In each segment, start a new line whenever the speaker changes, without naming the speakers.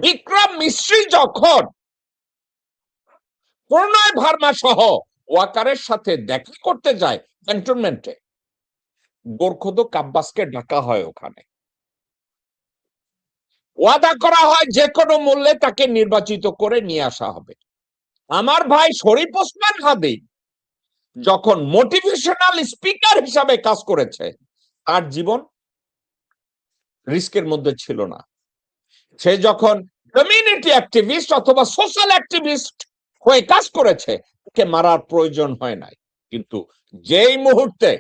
বিক্রম মিশ্রি যখন প্রণয় ভার্মা সহ ওয়াকারের সাথে দেখা করতে যায় ক্যান্টনমেন্টে, গোরখোদক আব্বাসকে ডাকা হয়। ওখানে ওয়াদা করা হয় যে কোনো মূল্যে তাকে নির্বাচিত করে নিয়ে আসা হবে। আমার ভাই শরীফ ওসমান হাদি যখন মোটিভেশনাল স্পিকার হিসাবে কাজ করেছে, তার জীবন রিস্কের মধ্যে ছিল না। সে যখন কমিউনিটি অ্যাক্টিভিস্ট অথবা সোশ্যাল অ্যাক্টিভিস্ট হয়ে কাজ করেছে, তাকে মারার প্রয়োজন হয় নাই। কিন্তু যেই মুহূর্তে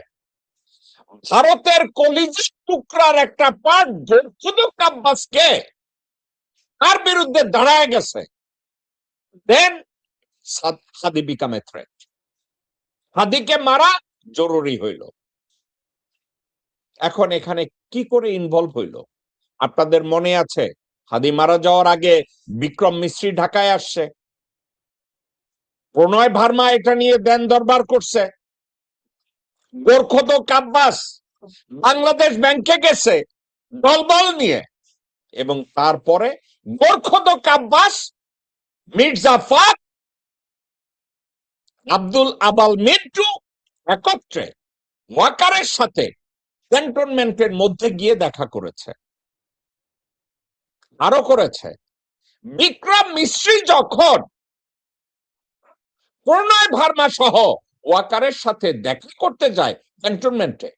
ভারতের কলিজার টুকরার একটা পার্ট গোরখোদক আব্বাসকে তার বিরুদ্ধে দাঁড়ায় গেছে, দেন হাদি বিকাম এ থ্রেট। হাদিকে মারা জরুরি হইল। এখন এখানে কি করে ইনভলভ হইল? আপনাদের মনে আছে, হাদি মারা যাওয়ার আগে বিক্রম মিশ্রি ঢাকায় আসছে, প্রণয় ভার্মা এটা নিয়ে দেন দরবার করছে, গোরখোদক আব্বাস বাংলাদেশ ব্যাংকে গেছে দলবল নিয়ে, এবং তারপরে গোরখোদক আব্বাস, মির্জা ফাক, আব্দুল আবাল মিন্টু একত্রে ওয়াকারের সাথে ক্যান্টনমেন্টের মধ্যে গিয়ে দেখা করেছে। আরো করেছে, বিক্রম মিশ্রি যখন প্রণয় ভার্মা সহ ওয়াকারের সাথে দেখা করতে যায় ক্যান্টনমেন্টে,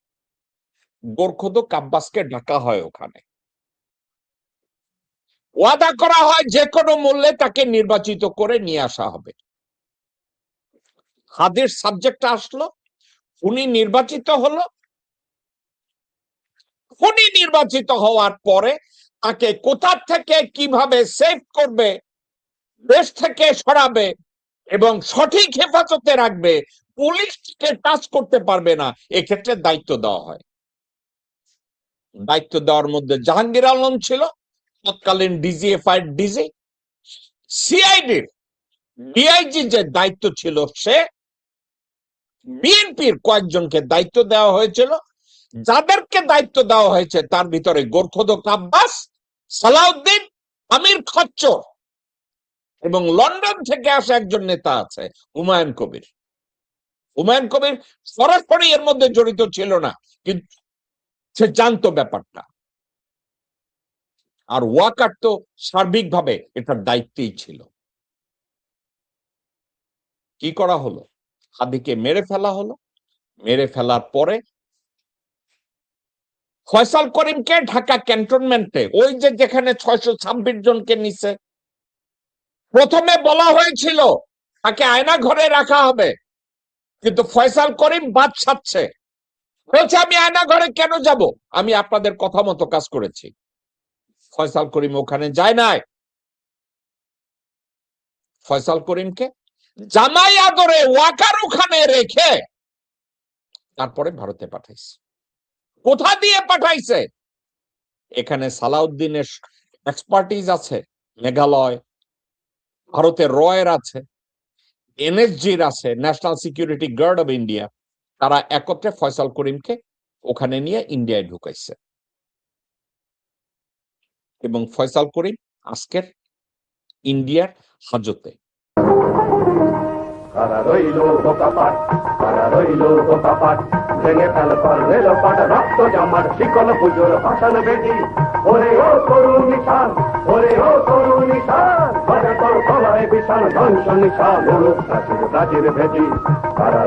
গোরখোদক আব্বাসকে ডাকা হয়। ওখানে ওয়াদা করা হয় যে কোনো মূল্যে তাকে নির্বাচিত করে নিয়ে আসা হবে। হাদির সাবজেক্ট আসলো, উনি নির্বাচিত হলো। উনি নির্বাচিত হওয়ার পরে তাকে কোথা থেকে কিভাবে সেভ করবে, দেশ থেকে সরাবে এবং সঠিক হেফাজতে রাখবে, পুলিশকে টাচ করতে পারবে না, এক্ষেত্রে দায়িত্ব দেওয়া হয়। দায়িত্ব দেওয়ার মধ্যে জাহাঙ্গীর আলম ছিল তৎকালীন ডিজিএফআই ডিজি, সিআইডির ডিআইজি যে দায়িত্ব ছিল, সে বিএনপির কয়েকজনকে দায়িত্ব দেওয়া হয়েছিল। যাদেরকে দায়িত্ব দেওয়া হয়েছে তার ভিতরে গোরখোদক আব্বাস, সালাউদ্দিন, আমির খচ্চর এবং লন্ডন থেকে আসা একজন নেতা আছে হুমায়ুন কবির। হুমায়ুন কবির সরাসরি এর মধ্যে জড়িত ছিল না, কিন্তু সে জানতো ব্যাপারটা। আর ওয়াকার তো সার্বিকভাবে এটার দায়িত্বেই ছিল। কি করা হলো? হাদিকে মেরে ফেলা হলো। মেরে ফেলার পরে ফয়সাল করিমকে ঢাকা ক্যান্টনমেন্টে, ওই যে যেখানে 626 জনকে নিছে, প্রথমে বলা হয়েছিল তাকে আয়না ঘরে রাখা হবে, কিন্তু ফয়সাল করিম বাদ সাধছে, বলছে আমি আয়না ঘরে কেন যাব, আমি আপনাদের কথা মতো কাজ করেছি। ফয়সাল করিম ওখানে যায় নাই। ফয়সাল করিমকে জামাই আদরে ওয়াকার ওখানে রেখে তারপরে ভারতে পাঠাইছে। কোথা দিয়ে পাঠাইছে? এখানে সালাউদ্দিনের এক্সপার্টিজ আছে, মেঘালয়, ভারতের রয়ের আছে, এনএসজির আছে, national security guard of India. তারা একত্রে ফয়সাল করিমকে ওখানে নিয়ে ইন্ডিয়ায় ঢুকাইছে, এবং ফয়সাল করিম আজকের ইন্ডিয়ার হাজতে।
কারা রইল বোকাপাট, কারা রইল বোকাপাট, ভেঙে ফেল রেল পাট, রক্ত জামার শিকল পুজোর ভাষণ বেদি। ওরে ও তরুণ নিশান, ওরে ও তরুণ নিশান, তোর তলায় বিশাল ধ্বংস নিশান, প্রাচীর প্রাচীর ভেদি। কারা